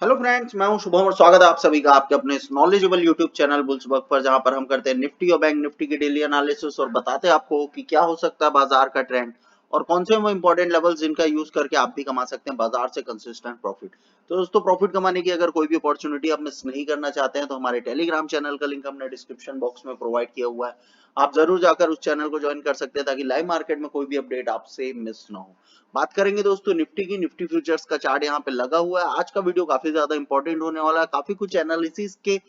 Hello friends, मैं हूं शुभम और स्वागत है आप सभी का आपके अपने इस नॉलेजेबल यूट्यूब चैनल बुल्सबर्ग पर, जहां पर हम करते हैं निफ्टी और बैंक निफ्टी की डेली एनालिसिस और बताते हैं आपको कि क्या हो सकता है बाजार का ट्रेंड और कौन से वो इंपॉर्टेंट लेवल्स जिनका यूज करके आप भी कमा सकते हैं बाजार से कंसिस्टेंट प्रॉफिट। तो दोस्तों, प्रॉफिट कमाने की अगर कोई भी अपॉर्चुनिटी आप मिस नहीं करना चाहते हैं तो हमारे टेलीग्राम चैनल का लिंक हमने डिस्क्रिप्शन बॉक्स में प्रोवाइड किया हुआ है। आप जरूर जाकर उस चैनल को ज्वाइन कर सकते हैं ताकि लाइव मार्केट में कोई भी अपडेट आपसे मिस ना हो। बात करेंगे दोस्तों निफ्टी की। निफ्टी फ्यूचर्स का चार्ट यहाँ पे लगा हुआ है। आज का वीडियो काफी ज्यादा इंपॉर्टेंट होने वाला है। काफी कुछ एनालिसिस के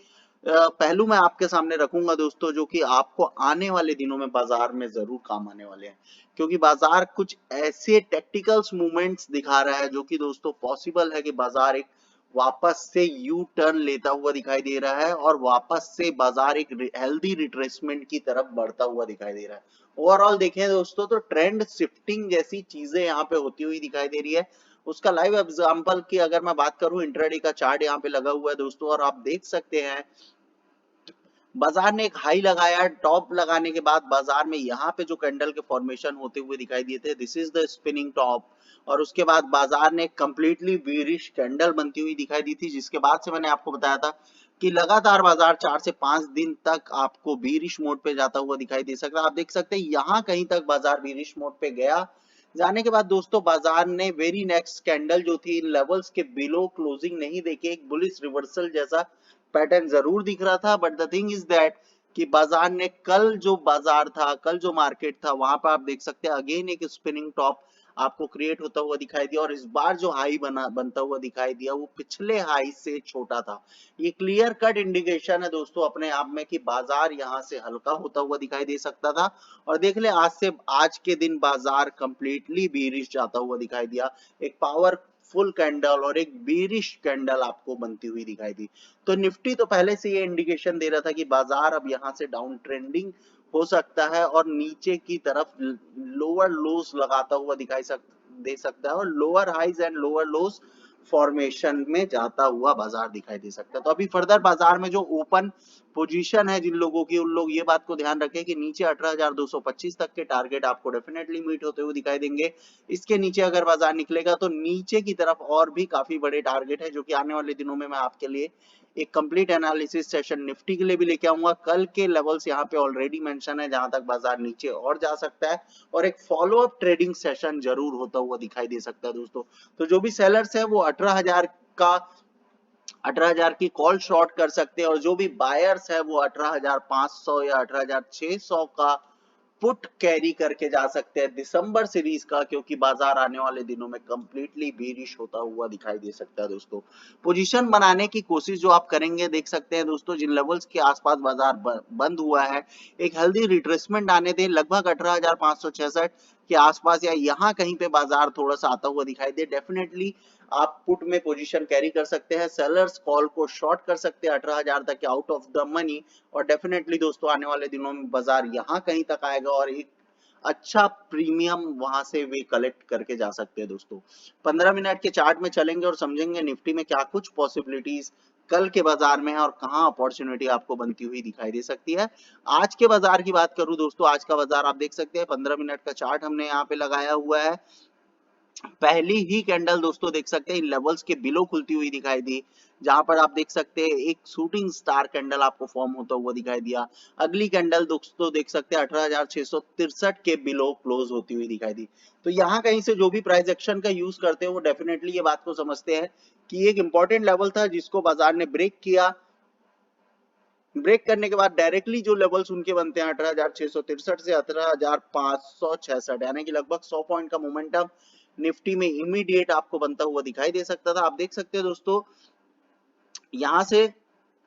पहलू मैं आपके सामने रखूंगा दोस्तों, जो कि आपको आने वाले दिनों में बाजार में जरूर काम आने वाले हैं, क्योंकि बाजार कुछ ऐसे टेक्टिकल्स मूवमेंट्स दिखा रहा है जो कि दोस्तों पॉसिबल है कि बाजार एक वापस से यू टर्न लेता हुआ दिखाई दे रहा है और वापस से बाजार एक हेल्दी रिट्रेसमेंट की तरफ बढ़ता हुआ दिखाई दे रहा है। ओवरऑल देखें दोस्तों तो ट्रेंड शिफ्टिंग जैसी चीजें यहाँ पे होती हुई दिखाई दे रही है। उसका लाइव एग्जांपल की अगर मैं बात करूं, इंट्राडे का चार्ट यहाँ पे लगा हुआ है दोस्तों, और आप देख सकते हैं बाजार ने एक हाई लगाया। टॉप लगाने के बाद बाजार में यहाँ पे जो कैंडल के फॉर्मेशन होते हुए दिखाई दिए थे, this is the spinning top. और उसके बाद बाजार ने कंप्लीटली बीरिश कैंडल बनती हुई दिखाई दी थी, जिसके बाद से मैंने आपको बताया था कि लगातार बाजार 4 से 5 दिन तक आपको बीरिश मोड पे जाता हुआ दिखाई दे सकता है। आप देख सकते हैं यहाँ कहीं तक बाजार बीरिश मोड पे गया। जाने के बाद दोस्तों बाजार ने वेरी नेक्स्ट कैंडल जो थी इन लेवल्स के बिलो क्लोजिंग नहीं देके एक बुलिश रिवर्सल जैसा पैटर्न जरूर दिख रहा था। But the thing is that कि बाजार ने कल जो मार्केट था वहां पर आप देख सकते हैं अगेन एक स्पिनिंग टॉप आपको क्रिएट होता हुआ दिखाई दिया, और इस बार जो हाई बनता हुआ दिखाई दिया वो पिछले हाई से छोटा था। ये क्लियर कट इंडिकेशन है दोस्तों अपने आप में कि बाजार यहां से हल्का होता हुआ दिखाई दे सकता था। और देख ले आज के दिन बाजार कंप्लीटली बीरिश जाता हुआ दिखाई दिया। एक पावर फुल कैंडल और एक बीरिश कैंडल आपको बनती हुई दिखाई दी। तो निफ्टी तो पहले से ये इंडिकेशन दे रहा था कि बाजार अब यहां से डाउन ट्रेंडिंग हो सकता है और नीचे की तरफ लोअर लोस लगाता हुआ दे सकता है, और lower highs and lower lows formation में जाता हुआ बाजार दिखाई दे सकता है। तो अभी फर्दर बाजार में जो ओपन पोजीशन है जिन लोगों की, उन लोग ये बात को ध्यान रखें कि नीचे 18,225 तक के टारगेट आपको डेफिनेटली मीट होते हुए दिखाई देंगे। इसके नीचे अगर बाजार निकलेगा तो नीचे की तरफ और भी काफी बड़े टारगेट है, जो कि आने वाले दिनों में मैं आपके लिए एक कंप्लीट एनालिसिस सेशन निफ्टी के लिए भी लेके आऊंगा। कल के लेवल्स यहाँ पे ऑलरेडी मेंशन है जहां तक बाजार नीचे और जा सकता है, और एक फॉलो अप ट्रेडिंग सेशन जरूर होता हुआ दिखाई दे सकता है दोस्तों। तो जो भी सेलर्स है वो 18,000 की कॉल शॉर्ट कर सकते हैं, और जो भी बायर्स है वो 18,500 या 18,600 का पुट कैरी करके जा सकते हैं दिसंबर सीरीज का, क्योंकि बाजार आने वाले दिनों में कंप्लीटली बीरिश होता हुआ दिखाई दे सकता है दोस्तों। पोजीशन बनाने की कोशिश जो आप करेंगे, देख सकते हैं दोस्तों जिन लेवल्स के आसपास बाजार बंद हुआ है, एक हेल्दी रिट्रेसमेंट आने दें। लगभग 18,566 के आसपास या यहाँ कहीं पे बाजार थोड़ा सा आता हुआ दिखाई दे, डेफिनेटली आप पुट में पोजीशन कैरी कर सकते हैं। सेलर्स कॉल को शॉर्ट कर सकते हैं 18,000 तक के आउट ऑफ द मनी, और डेफिनेटली दोस्तों आने वाले दिनों में बाजार यहाँ कहीं तक आएगा और एक अच्छा प्रीमियम वहां से वे कलेक्ट करके जा सकते हैं दोस्तों। 15 मिनट के चार्ट में चलेंगे और समझेंगे निफ्टी में क्या कुछ पॉसिबिलिटीज कल के बाजार में है और कहां अपॉर्चुनिटी आपको बनती हुई दिखाई दे सकती है। आज के बाजार की बात करूं दोस्तों, आज का बाजार आप देख सकते हैं 15 मिनट का चार्ट हमने यहाँ पे लगाया हुआ है। पहली ही कैंडल दोस्तों देख सकते हैं इन लेवल्स के बिलो खुलती हुई दिखाई दी, जहां पर आप देख सकते हैं एक शूटिंग स्टार कैंडल आपको फॉर्म होता हुआ दिखाई दिया। अगली कैंडल दोस्तों देख सकते हैं 18,663 के बिलो क्लोज होती हुई दिखाई दी। तो यहाँ कहीं से जो भी प्राइस एक्शन का यूज करते हैं वो डेफिनेटली ये बात को समझते हैं कि एक इंपॉर्टेंट लेवल था जिसको बाजार ने ब्रेक किया। ब्रेक करने के बाद डायरेक्टली जो लेवल्स उनके बनते हैं 18,663 से 18,566, यानी कि लगभग 100 पॉइंट का मोमेंटम निफ्टी में इमीडिएट आपको बनता हुआ दिखाई दे सकता था। आप देख सकते हैं दोस्तों यहां से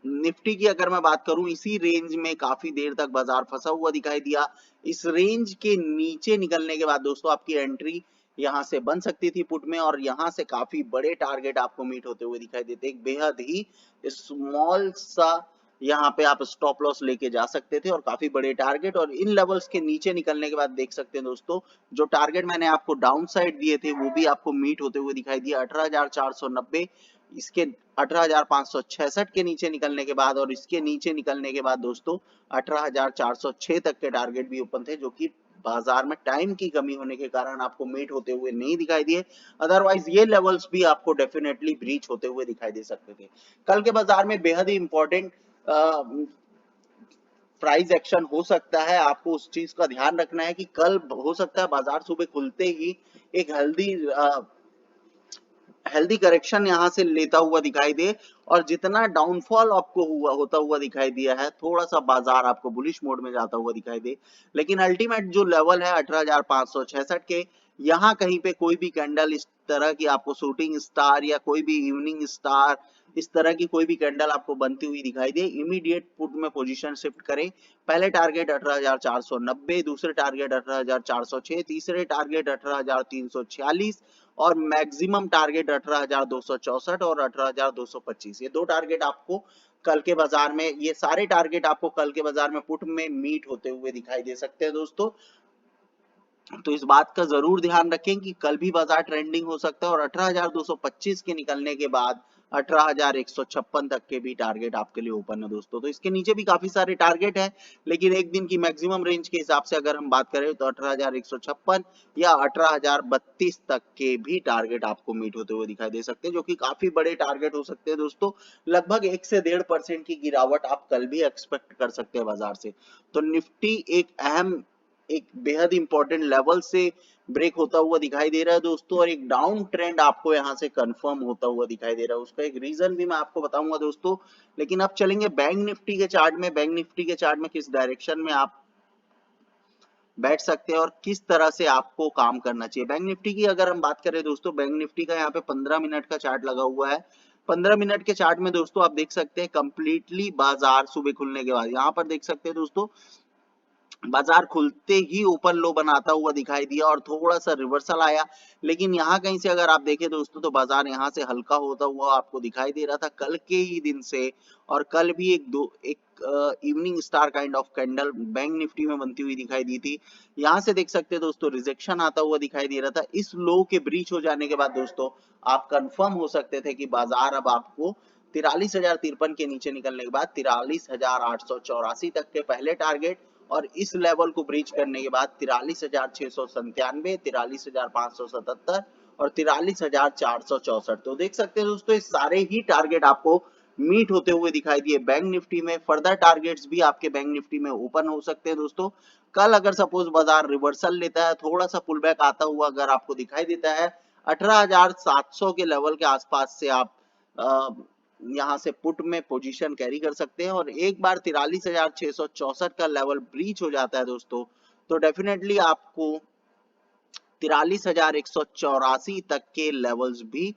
निफ्टी की अगर मैं बात करूं, इसी रेंज में काफी देर तक बाजार फंसा हुआ दिखाई दिया। इस रेंज के नीचे निकलने के बाद दोस्तों आपकी एंट्री यहां से बन सकती थी पुट में, और यहां से काफी बड़े टारगेट आपको मीट होते हुए दिखाई देते। एक बेहद ही स्मॉल सा यहाँ पे आप स्टॉप लॉस लेके जा सकते थे और काफी बड़े टारगेट, और इन लेवल्स के नीचे निकलने के बाद देख सकते हैं दोस्तों जो टारगेट मैंने आपको डाउन साइड दिए थे वो भी आपको मीट होते हुए दिखाई दिया। 18,490, इसके 18,566 के नीचे निकलने के बाद और इसके नीचे निकलने के बाद दोस्तों 18,406 तक के टारगेट भी ओपन थे, जो कि बाजार में टाइम की कमी होने के कारण आपको मीट होते हुए नहीं दिखाई दिए, अदरवाइज ये लेवल्स भी आपको डेफिनेटली ब्रीच होते हुए दिखाई दे सकते थे। कल के बाजार में बेहद ही इंपॉर्टेंट प्राइस एक्शन हो सकता है, आपको उस चीज का ध्यान रखना है कि कल हो सकता है बाजार सुबह खुलते ही एक हेल्दी करेक्शन यहां से लेता हुआ दिखाई दे, और जितना डाउनफॉल आपको होता हुआ दिखाई दिया है, थोड़ा सा बाजार आपको बुलिश मोड में जाता हुआ दिखाई दे, लेकिन अल्टीमेट जो लेवल है 18,566 के, यहाँ कहीं पे कोई भी कैंडल इस तरह की आपको शूटिंग स्टार या कोई भी इवनिंग स्टार इस तरह की कोई भी कैंडल आपको बनती हुई दिखाई दे, इमीडिएट पुट में पोजीशन शिफ्ट करें। पहले टारगेट 18,490, दूसरे टारगेट 18,406, तीसरे टारगेट 18,346 और मैक्सिमम टारगेट 18,264 और 18,225। ये दो टारगेट आपको कल के बाजार में, ये सारे टारगेट आपको कल के बाजार में पुट में मीट होते हुए दिखाई दे सकते हैं दोस्तों। तो इस बात का जरूर ध्यान रखें कि कल भी बाजार ट्रेंडिंग हो सकता है, और 18,225 के निकलने के बाद 18,156 तक के भी टारगेट आपके लिए ओपन है दोस्तों। तो इसके नीचे भी काफी सारे टारगेट हैं, लेकिन एक दिन की मैक्सिमम रेंज के हिसाब से अगर हम बात करें तो 18,156 या 18,032 तक के भी टारगेट आपको मीट होते हुए दिखाई दे सकते हैं, जो कि काफी बड़े टारगेट हो सकते हैं दोस्तों। लगभग 1 से 1.5% की गिरावट आप कल भी एक्सपेक्ट कर सकते हैं बाजार से। तो निफ्टी एक बेहद इंपॉर्टेंट लेवल से ब्रेक होता हुआ दिखाई दे रहा है दोस्तों, और एक डाउन ट्रेंड आपको यहां से कंफर्म होता हुआ दिखाई दे रहा है। उसका एक रीजन भी मैं आपको बताऊंगा दोस्तों, लेकिन अब चलेंगे बैंक निफ्टी के चार्ट में। बैंक निफ्टी के चार्ट में किस डायरेक्शन में आप बैठ सकते हैं और किस तरह से आपको काम करना चाहिए। बैंक निफ्टी की अगर हम बात करें दोस्तों, बैंक निफ्टी का यहाँ पे 15 मिनट का चार्ट लगा हुआ है। 15 मिनट के चार्ट में दोस्तों आप देख सकते हैं कंप्लीटली बाजार सुबह खुलने के बाद यहाँ पर देख सकते हैं दोस्तों, बाजार खुलते ही ओपन लो बनाता हुआ दिखाई दिया और थोड़ा सा रिवर्सल आया, लेकिन यहाँ कहीं से अगर आप देखें दोस्तों तो बाजार यहाँ से हल्का होता हुआ आपको दिखाई दे रहा था कल के ही दिन से। और कल भी एक evening star kind of candle bank Nifty में बनती हुई दिखाई दी थी। यहाँ से देख सकते हैं दोस्तों रिजेक्शन आता हुआ दिखाई दे रहा था। इस लो के ब्रीच हो जाने के बाद दोस्तों आप कंफर्म हो सकते थे कि बाजार अब आपको 43,053 के नीचे निकलने के बाद 43,884 तक के पहले टारगेट, और इस लेवल को ब्रीच करने के बाद 43,697, 43,577 और 43,464। तो देख सकते हैं दोस्तों इस सारे ही टारगेट आपको मीट होते हुए दिखाई दिए बैंक निफ्टी में। फर्दर टारगेट्स भी आपके बैंक निफ्टी में ओपन हो सकते हैं दोस्तों। कल अगर सपोज बाजार रिवर्सल लेता है, थोड़ा सा पुल बैक आता हुआ अगर आपको दिखाई देता है, 18,700 के लेवल के आसपास से आप यहां से पुट में पोजीशन कैरी कर सकते हैं। और एक बार 43,664 का लेवल ब्रीच हो जाता है दोस्तों, तो डेफिनेटली आपको 43,184 तक के लेवल्स भी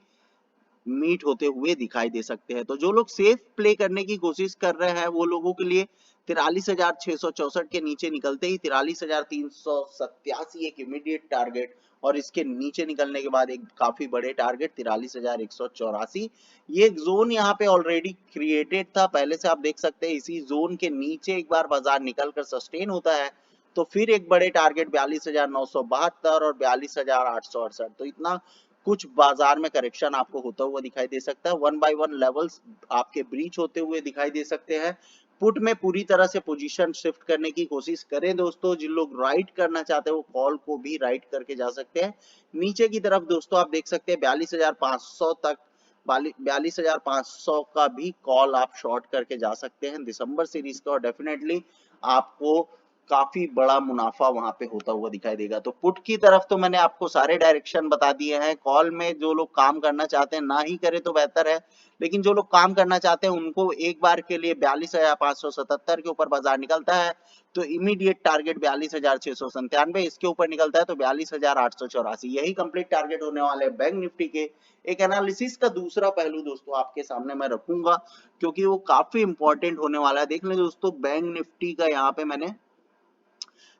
मीट होते हुए दिखाई दे सकते हैं। तो जो लोग सेफ प्ले करने की कोशिश कर रहे हैं वो लोगों के लिए 43,664 के नीचे निकलते ही 43,387 एक इमीडिएट टारगेट, और इसके नीचे निकलने के बाद एक काफी बड़े टारगेट 43,184। ये एक जोन यहाँ पे ऑलरेडी क्रिएटेड था पहले से, आप देख सकते हैं इसी जोन के नीचे एक बार बाजार निकलकर सस्टेन होता है तो फिर एक बड़े टारगेट 42,972 और 42,868। तो इतना कुछ बाजार में करेक्शन आपको होता हुआ दिखाई दे सकता है। वन बाय वन लेवल्स आपके ब्रीच होते हुए दिखाई दे सकते हैं। पुट में पूरी तरह से पोजीशन शिफ्ट करने की कोशिश करें दोस्तों। जिन लोग राइट करना चाहते हैं वो कॉल को भी राइट करके जा सकते हैं। नीचे की तरफ दोस्तों आप देख सकते हैं 42,500 तक, 42,500 का भी कॉल आप शॉर्ट करके जा सकते हैं दिसंबर सीरीज का, और डेफिनेटली आपको काफी बड़ा मुनाफा वहां पे होता हुआ दिखाई देगा। तो पुट की तरफ तो मैंने आपको सारे डायरेक्शन बता दिए हैं। कॉल में जो लोग काम करना चाहते हैं ना ही करे तो बेहतर है, लेकिन जो लोग काम करना चाहते हैं उनको एक बार के लिए 42,577 के ऊपर बाजार निकलता है तो इमीडिएट टारगेट 42,697, इसके ऊपर निकलता है तो 42,884। यही कंप्लीट टारगेट होने वाले बैंक निफ्टी के। एक एनालिसिस का दूसरा पहलू दोस्तों आपके सामने मैं रखूंगा क्योंकि वो काफी इंपॉर्टेंट होने वाला है। देख लें दोस्तों बैंक निफ्टी का यहाँ पे मैंने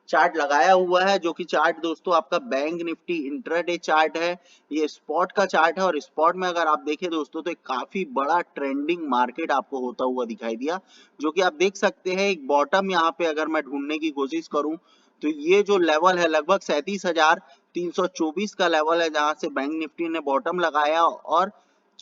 चार्ट लगाया हुआ है, जो कि चार्ट दोस्तों आपका बैंक निफ्टी इंट्राडे चार्ट है। ये स्पॉट का चार्ट है, और स्पॉट में अगर आप देखें दोस्तों तो एक काफी बड़ा ट्रेंडिंग मार्केट आपको होता हुआ दिखाई दिया, जो कि आप देख सकते हैं एक बॉटम यहाँ पे अगर मैं ढूंढने की कोशिश करूं तो ये जो लेवल है लगभग 37,324 का लेवल है, जहां से बैंक निफ्टी ने बॉटम लगाया, और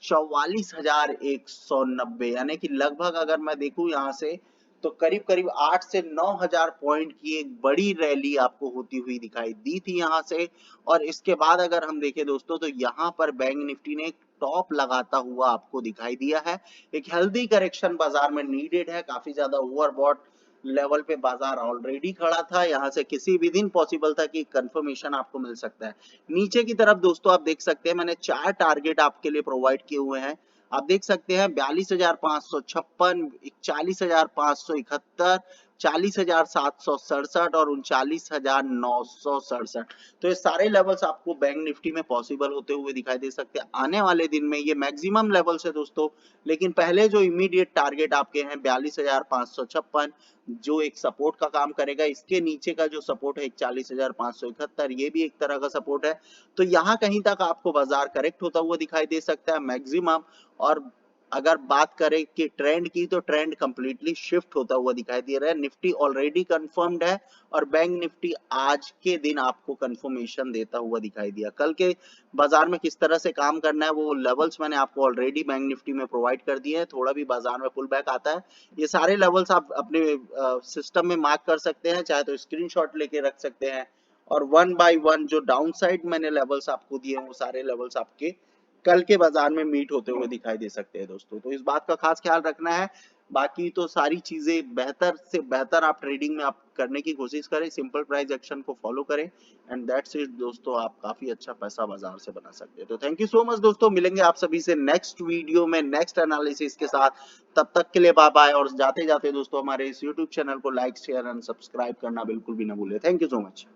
44,190 यानी कि लगभग अगर मैं देखूं यहाँ से तो करीब करीब 8 से 9,000 पॉइंट की एक बड़ी रैली आपको होती हुई दिखाई दी थी यहाँ से। और इसके बाद अगर हम देखें दोस्तों तो यहाँ पर बैंक निफ्टी ने एक टॉप लगाता हुआ आपको दिखाई दिया है। एक हेल्दी करेक्शन बाजार में नीडेड है, काफी ज्यादा ओवरबॉट लेवल पे बाजार ऑलरेडी खड़ा था, यहाँ से किसी भी दिन पॉसिबल था कि कंफर्मेशन आपको मिल सकता है। नीचे की तरफ दोस्तों आप देख सकते हैं मैंने 4 टारगेट आपके लिए प्रोवाइड किए हुए हैं। आप देख सकते हैं 42,556, 41,571, 40,767 और 39,967। तो ये सारे लेवल्स आपको बैंक निफ्टी में पॉसिबल होते हुए दिखाई दे सकते हैं आने वाले दिन में। ये मैक्सिमम लेवल्स है दोस्तों, लेकिन पहले जो इमीडिएट टारगेट आपके हैं 42,556 जो एक सपोर्ट का काम करेगा, इसके नीचे का जो सपोर्ट है 41,571 ये भी एक तरह का सपोर्ट है। तो यहाँ कहीं तक आपको बाजार करेक्ट होता हुआ दिखाई दे सकता है मैक्सिमम। और अगर बात करें कि ट्रेंड की, तो ट्रेंड कंप्लीटली शिफ्ट होता हुआ दिखाई दे रहा है। निफ्टी ऑलरेडी कंफर्म्ड है और बैंक निफ्टी आज के दिन आपको कंफर्मेशन देता हुआ दिखाई दिया। कल के बाजार में किस तरह से काम करना है वो लेवल्स मैंने आपको ऑलरेडी बैंक निफ्टी में प्रोवाइड कर दिए हैं। थोड़ा भी बाजार में पुल बैक आता है, ये सारे लेवल्स आप अपने सिस्टम में मार्क कर सकते हैं, चाहे तो स्क्रीनशॉट लेके रख सकते हैं। और वन बाय वन जो डाउन साइड मैंने लेवल्स आपको दिए हैं वो सारे लेवल्स आपके कल के बाजार में मीट होते हुए दिखाई दे सकते हैं दोस्तों। तो इस बात का खास ख्याल रखना है। बाकी तो सारी चीजें बेहतर से बेहतर आप ट्रेडिंग में आप करने की कोशिश करें, सिंपल प्राइस एक्शन को फॉलो करें एंड दैट्स इट दोस्तों, आप काफी अच्छा पैसा बाजार से बना सकते हैं। तो थैंक यू सो मच दोस्तों, मिलेंगे आप सभी से नेक्स्ट वीडियो में नेक्स्ट एनालिसिस के साथ। तब तक के लिए बाय बाय। और जाते जाते दोस्तों हमारे इस यूट्यूब चैनल को लाइक शेयर एंड सब्सक्राइब करना बिल्कुल भी ना भूलें। Thank you so much.